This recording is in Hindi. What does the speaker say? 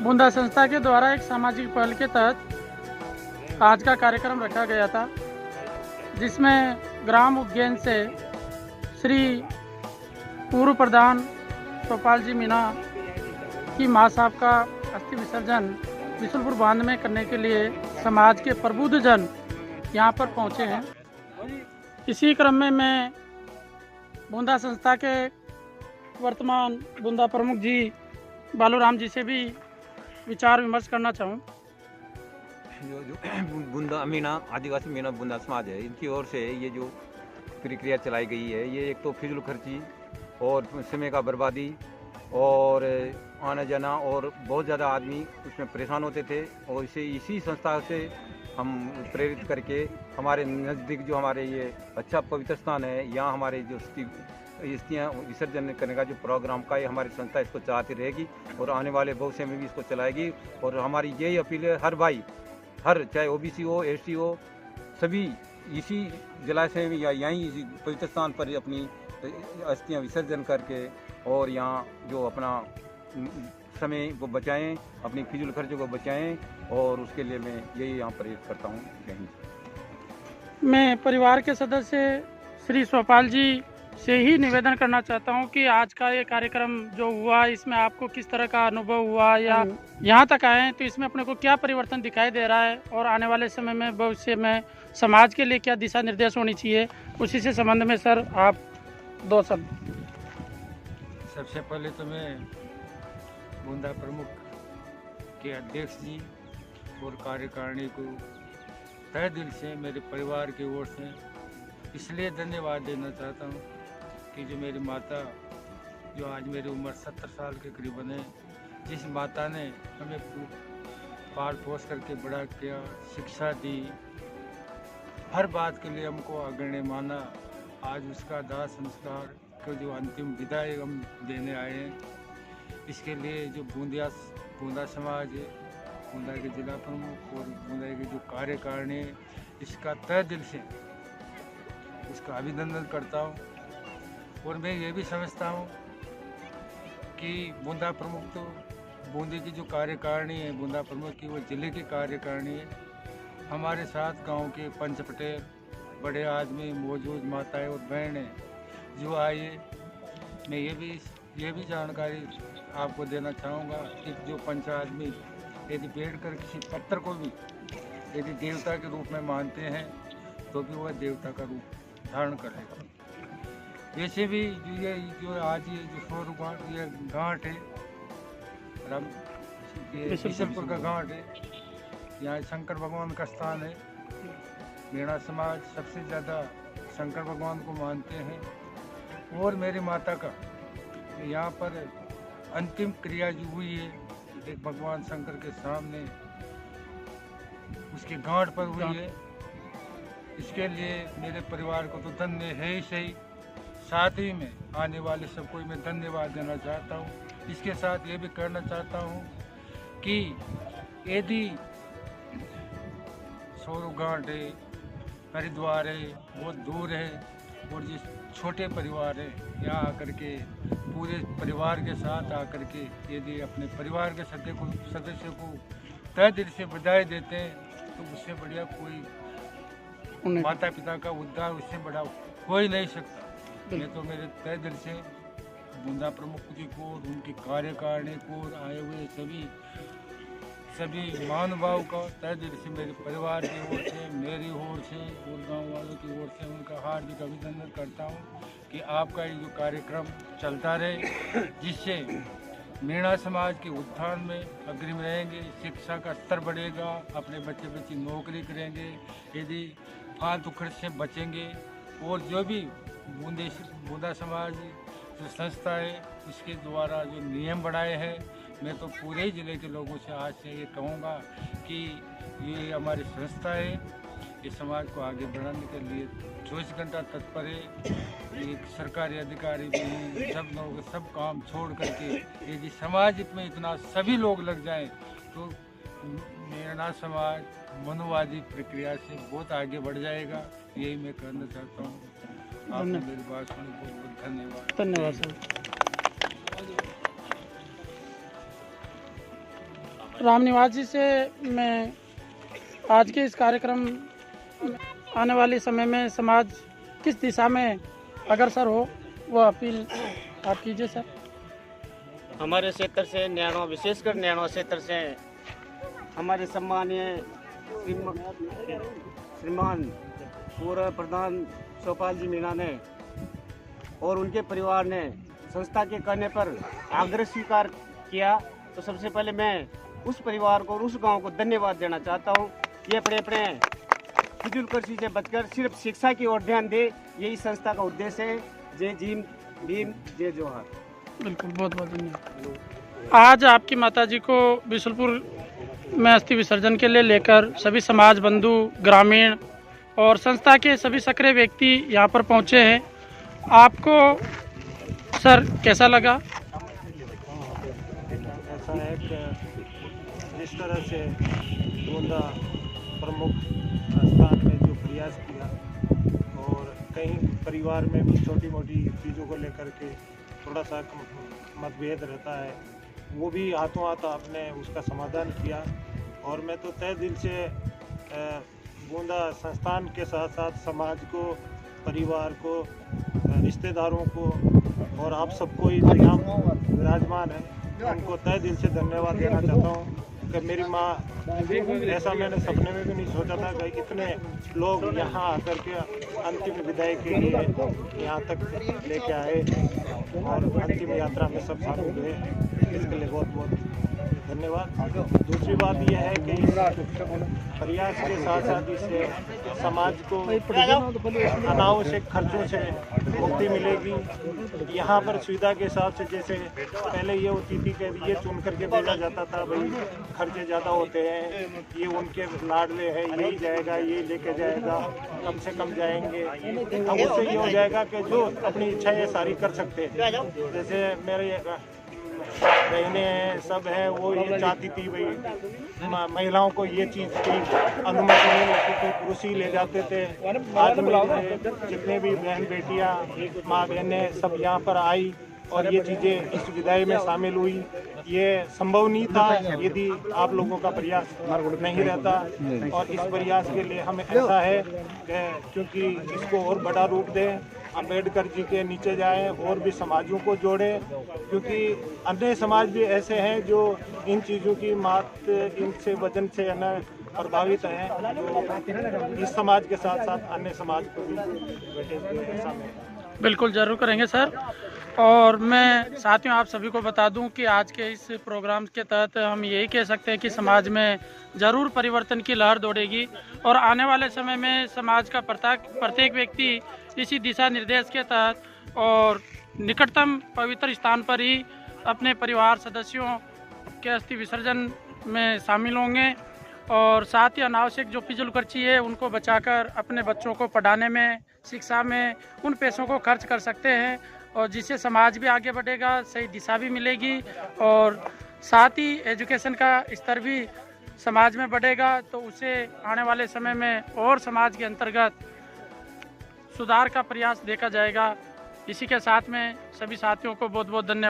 बूंदा संस्था के द्वारा एक सामाजिक पहल के तहत आज का कार्यक्रम रखा गया था, जिसमें ग्राम उज्जैन से श्री पूर्व प्रधान स्वपाल जी मीणा की मां साहब का अस्थि विसर्जन बिशुलपुर बांध में करने के लिए समाज के प्रबुद्ध जन यहाँ पर पहुँचे हैं। इसी क्रम में मैं बूंदा संस्था के वर्तमान बूंदा प्रमुख जी बालूराम जी से भी विचार विमर्श करना चाहूँ। जो बूंदा मीणा आदिवासी मीणा बूंदा समाज है, इनकी ओर से ये जो प्रक्रिया चलाई गई है, ये एक तो फिजूल खर्ची और समय का बर्बादी और आना जाना और बहुत ज़्यादा आदमी उसमें परेशान होते थे, और इसी संस्था से हम प्रेरित करके हमारे नज़दीक जो हमारे ये अच्छा पवित्र स्थान है, यहाँ हमारे जो अस्थियाँ विसर्जन करने का जो प्रोग्राम का ये हमारी संस्था इसको चलाती रहेगी और आने वाले भविष्य में भी इसको चलाएगी। और हमारी यही अपील है, हर भाई चाहे ओबीसी हो, एसटी हो, सभी इसी जलाशय में या यहीं इसी पवित्र स्थान पर अपनी अस्थियाँ विसर्जन करके और यहाँ जो अपना समय को बचाएं, अपनी फिजूल खर्चों को बचाएं, और उसके लिए मैं यही यहाँ प्रेरित करता हूँ। जय हिंद। मैं परिवार के सदस्य श्री स्वपाल जी से ही निवेदन करना चाहता हूं कि आज का ये कार्यक्रम जो हुआ, इसमें आपको किस तरह का अनुभव हुआ, या यहाँ तक आए तो इसमें अपने को क्या परिवर्तन दिखाई दे रहा है, और आने वाले समय में भविष्य में समाज के लिए क्या दिशा निर्देश होनी चाहिए, उसी से संबंध में सर आप दो शब्द। सबसे पहले तो मैं बूंदा प्रमुख के अध्यक्ष जी और कार्यकारिणी को तहे दिल से मेरे परिवार की ओर से इसलिए धन्यवाद देना चाहता हूँ कि जो मेरी माता, जो आज मेरी उम्र 70 साल के करीबन है, जिस माता ने हमें पाल पोस करके बड़ा किया, शिक्षा दी, हर बात के लिए हमको अग्रणी माना, आज उसका दाह संस्कार को जो अंतिम विदाई हम देने आए हैं, इसके लिए जो बूंदा समाज है, बूंदा के जिला प्रमुख और बूंदा की जो कार्यकारिणी है, इसका तहे दिल से उसका अभिनंदन करता हूँ। और मैं ये भी समझता हूँ कि बूंदा प्रमुख तो बूंदी की जो कार्यकारिणी है, बूंदा प्रमुख की वो जिले की कार्यकारिणी है। हमारे साथ गांव के पंच पटेल, बड़े आदमी मौजूद, माताएं और बहनें जो आए, मैं ये भी जानकारी आपको देना चाहूँगा कि जो पंच आदमी यदि बैठ कर किसी पत्थर को भी यदि देवता के रूप में मानते हैं तो भी वह देवता का रूप धारण करेगा। वैसे भी जो आज ये जो शोर ये घाट है, ये बिशुलपुर का घाट है, यहाँ शंकर भगवान का स्थान है। मीणा समाज सबसे ज़्यादा शंकर भगवान को मानते हैं, और मेरी माता का यहाँ पर अंतिम क्रिया जो हुई है एक भगवान शंकर के सामने उसके घाट पर हुई है। इसके लिए मेरे परिवार को तो धन्य है ही सही, साथ ही में आने वाले सबको मैं धन्यवाद देना चाहता हूँ। इसके साथ ये भी कहना चाहता हूँ कि यदि सोरूघाट है, हरिद्वार है, बहुत दूर है, और जिस छोटे परिवार है यहाँ आकर के पूरे परिवार के साथ आकर के यदि अपने परिवार के सदस्य को तहे दिल से बधाई देते हैं तो उससे बढ़िया कोई माता पिता का उद्धार उससे बड़ा हो ही नहीं सकता। मैं तो मेरे तहे दिल से बूंदा प्रमुख जी को और उनकी कार्यकारिणी को और आए हुए सभी महानुभाव का तहे दिल से मेरे परिवार की ओर से, मेरी ओर से और गांव वालों की ओर से उनका हार्दिक अभिनंदन करता हूं कि आपका ये जो कार्यक्रम चलता रहे, जिससे मीणा समाज के उत्थान में अग्रिम रहेंगे, शिक्षा का स्तर बढ़ेगा, अपने बच्चे नौकरी करेंगे, यदि फालतू खर्च से बचेंगे, और जो भी बूंदा समाज जो संस्था है उसके द्वारा जो नियम बनाए हैं, मैं तो पूरे ही ज़िले के लोगों से आज से ये कहूँगा कि ये हमारी संस्था है, ये समाज को आगे बढ़ाने के लिए 24 घंटा तत्पर है। एक सरकारी अधिकारी भी हैं, सब लोग सब काम छोड़ करके यदि समाज में इतना सभी लोग लग जाएं तो मेरा समाज मनुवादी प्रक्रिया से बहुत आगे बढ़ जाएगा। यही मैं कहना चाहता हूँ। आपने मेरी बात सुनी, बहुत बहुत धन्यवाद। धन्यवाद सर। रामनिवास जी से मैं आज के इस कार्यक्रम आने वाले समय में समाज किस दिशा में अग्रसर हो वो अपील आप कीजिए सर। हमारे क्षेत्र से न्याणो, विशेषकर न्याणो क्षेत्र से हमारे सम्मानीय श्रीमान पूर्व प्रधान चौपाल जी मीणा ने और उनके परिवार ने संस्था के कहने पर आग्रह स्वीकार किया, तो सबसे पहले मैं उस परिवार को और उस गांव को धन्यवाद देना चाहता हूं। ये अपने अपने फिजूल खर्ची से बचकर सिर्फ शिक्षा की ओर ध्यान दे, यही संस्था का उद्देश्य है। जय भीम, जय जोहार। बिल्कुल, बहुत बहुत धन्यवाद। आज आपकी माताजी को बिशुलपुर में अस्थि विसर्जन के लिए लेकर सभी समाज बंधु, ग्रामीण और संस्था के सभी सक्रिय व्यक्ति यहाँ पर पहुँचे हैं। आपको सर कैसा लगा? ऐसा है कि जिस तरह से गोंदा प्रमुख स्थान में जो प्रयास किया और कहीं परिवार में भी छोटी मोटी चीज़ों को लेकर के थोड़ा सा मतभेद रहता है, वो भी हाथों हाथ आपने उसका समाधान किया। और मैं तो तहे दिल से गोंदा संस्थान के साथ साथ समाज को, परिवार को, रिश्तेदारों को और आप सबको ही जो यहाँ विराजमान है उनको तहे दिल से धन्यवाद देना चाहता हूँ कि मेरी माँ, ऐसा मैंने सपने में भी नहीं सोचा था कि इतने लोग यहाँ आकर के अंतिम विदाई के लिए यहाँ तक लेके आए और अंतिम यात्रा में सब शामिल हुए। इसके लिए बहुत बहुत धन्यवाद। दूसरी बात यह है कि इस प्रयास के साथ साथ इससे समाज को अनावश्यक खर्चों से मुक्ति मिलेगी। यहाँ पर सुविधा के हिसाब से जैसे पहले ये होती थी कि ये चुन करके भेजा जाता था, भाई खर्चे ज़्यादा होते हैं, ये उनके लाडले हैं, यही जाएगा, ये लेके जाएगा, कम से कम जाएंगे। अब उससे ये हो जाएगा कि जो अपनी इच्छा ये सारी कर सकते हैं। जैसे मेरे बहनें हैं, सब हैं, वो ये चाहती थी भाई महिलाओं को ये चीज़ की अनुमति नहीं, क्योंकि पुरुष ही ले जाते थे। आज मेरे जितने भी बहन बेटियाँ, माँ बहनें सब यहाँ पर आई और ये चीज़ें इस विदाई में शामिल हुई। ये संभव नहीं था यदि आप लोगों का प्रयास नहीं रहता। और इस प्रयास के लिए हमें ऐसा है कि क्योंकि इसको और बड़ा रूप दें, अम्बेडकर जी के नीचे जाएं और भी समाजों को जोड़ें, क्योंकि अन्य समाज भी ऐसे हैं जो इन चीज़ों की इनसे वजन से न प्रभावित हैं। तो इस समाज के साथ साथ अन्य समाज को भी ऐसा में बिल्कुल ज़रूर करेंगे सर। और मैं साथियों आप सभी को बता दूं कि आज के इस प्रोग्राम के तहत हम यही कह सकते हैं कि समाज में ज़रूर परिवर्तन की लहर दौड़ेगी और आने वाले समय में समाज का प्रत्येक व्यक्ति इसी दिशा निर्देश के तहत और निकटतम पवित्र स्थान पर ही अपने परिवार सदस्यों के अस्थि विसर्जन में शामिल होंगे और साथ ही अनावश्यक जो फिजूल खर्ची है उनको बचाकर अपने बच्चों को पढ़ाने में, शिक्षा में उन पैसों को खर्च कर सकते हैं और जिससे समाज भी आगे बढ़ेगा, सही दिशा भी मिलेगी और साथ ही एजुकेशन का स्तर भी समाज में बढ़ेगा। तो उसे आने वाले समय में और समाज के अंतर्गत सुधार का प्रयास देखा जाएगा। इसी के साथ में सभी साथियों को बहुत बहुत धन्यवाद।